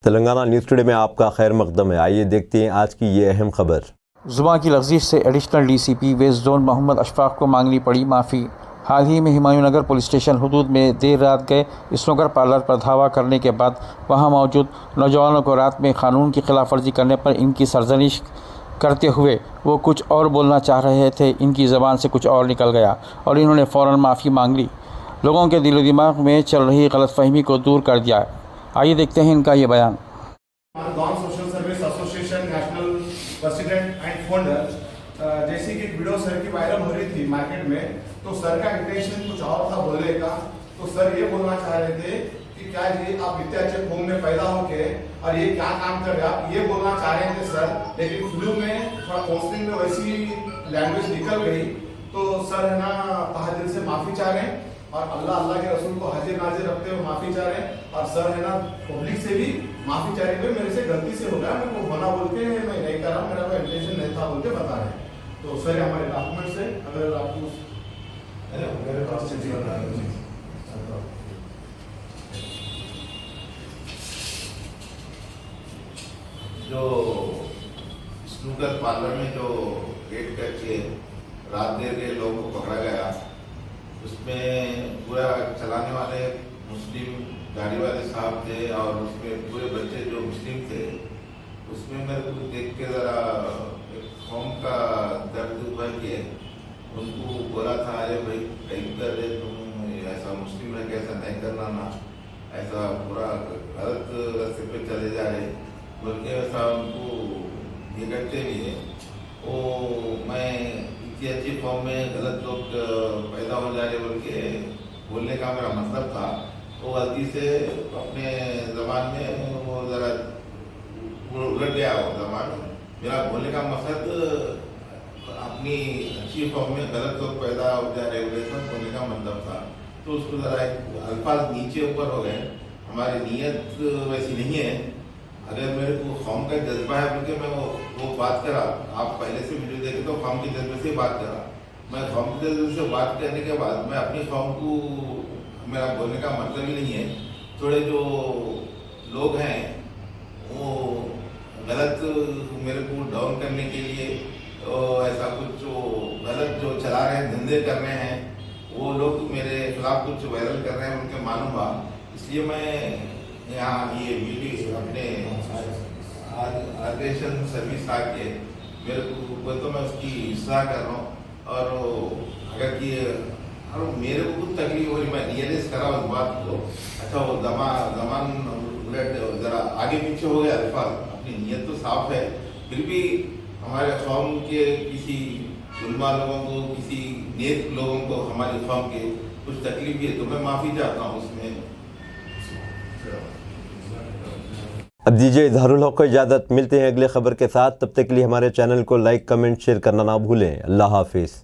Telangana news today में आपका खैर मकदम है। आइए देखते हैं आज की ये अहम खबर। जुबान की लफ्ज़िश से additional DCP west zone Mohammad Ashfaq को मांगनी पड़ी माफ़ी। हाल ही में हुमायूंनगर पुलिस स्टेशन हुदूद में देर रात गए स्नूकर पार्लर पर धावा करने के बाद वहां मौजूद नौजवानों को रात में कानून की खिलाफ वर्जी करने पर इनकी सरजनिश करते हुए वो कुछ और बोलना चाह रहे थे, इनकी ज़बान से कुछ और निकल गया और इन्होंने फ़ौरन माफ़ी मांग ली। लोगों के दिलो दिमाग में चल रही गलतफहमी को दूर कर दिया। आइए देखते हैं इनका ये बयान। Social service association national president and founder जैसी कि वीडियो सर की वायरल हो रही थी मार्केट में, तो सर का इंटेंशन कुछ और था बोलने का। तो सर ये बोलना चाह रहे थे कि क्या ये आप इतने अच्छे कौम में पैदा होके और ये क्या काम कर रहे हैं, आप ये बोलना चाह रहे थे सर। लेकिन फिल्म में थोड़ा काउंसलिंग में वैसी लैंग्वेज निकल गई, तो सर है ना तहे दिल से माफी चाह रहे हैं और अल्लाह के रसूल को हाजिर नाजिर रखते हुए माफी चाह रहे हैं। और सर है ना पब्लिक से भी माफी चाह रहे हैं, मेरे से गलती से हो गया, मेरे को होना बोल के मैं नहीं कर रहा, मेरा कोई इंटेंशन नहीं था बोल के बता रहे हैं। तो सर हमारे डॉक्यूमेंट से अगर आपको मेरे पास जो स्नूकर पार्लर में जो रेड करके रात देर के लोगों को पकड़ा गया, उसमें पूरा चलाने वाले मुस्लिम गाड़ी वाले साहब थे और उसमें पूरे बच्चे जो मुस्लिम थे। उसमें मेरे को देख के ज़रा एक कौम का दर्द हुआ कि उनको बोला था, अरे भाई कहीं कर रहे तुम, ऐसा मुस्लिम रह के ऐसा नहीं करना ना, ऐसा पूरा गलत रास्ते पे चले जा रहे बोल के ऐसा उनको ये करते नहीं है। वो मैं इतनी अच्छी फॉर्म में गलत लोग पैदा हो जा रहे बोल के बोलने का मेरा मतलब था। वो गलती से अपने ज़बान में वो ज़रा उलट गया। वो ज़बान मेरा बोलने का मकसद अपनी अच्छी फॉर्म में गलत लोग पैदा हो जा रहे बोलने का मतलब था। तो उसको ज़रा अल्फाज नीचे ऊपर हो गए। हमारी नीयत वैसी नहीं है। अगर मेरे को कौम का जज्बा है बोल के मैं वो बात करा, आप पहले से वीडियो देखे तो कौम के जज्बे से बात करा। मैं कौम के जज्बे से बात करने के बाद मैं अपनी कौम को, मेरा बोलने का मतलब ही नहीं है। थोड़े जो लोग हैं वो गलत मेरे को डाउन करने के लिए ऐसा कुछ जो गलत जो चला रहे हैं, धंधे कर रहे हैं, वो लोग मेरे खिलाफ कुछ वायरल कर रहे हैं, उनके मानूंगा। इसलिए मैं यहाँ ये वीडियो अपने आर्गेनाइजेशन सर्विस आके मेरे को तो मैं उसकी सलाह कर रहा हूँ। और अगर कि और मेरे को कुछ तकलीफ हो रही, मैं रियलाइज करा उस बात को। अच्छा वो जमान ज़रा आगे पीछे हो गया अल्फाज, अपनी नीयत तो साफ है, फिर भी हमारे कौम के किसी उलमा लोगों को, किसी नेक लोगों को हमारी कौम के कुछ तकलीफ है, तो मैं माफ़ी चाहता हूँ उसमें। अब दीजिए इजहारुल हक को इजाज़त। मिलते हैं अगले खबर के साथ, तब तक के लिए हमारे चैनल को लाइक कमेंट शेयर करना ना भूलें। अल्लाह हाफिज़।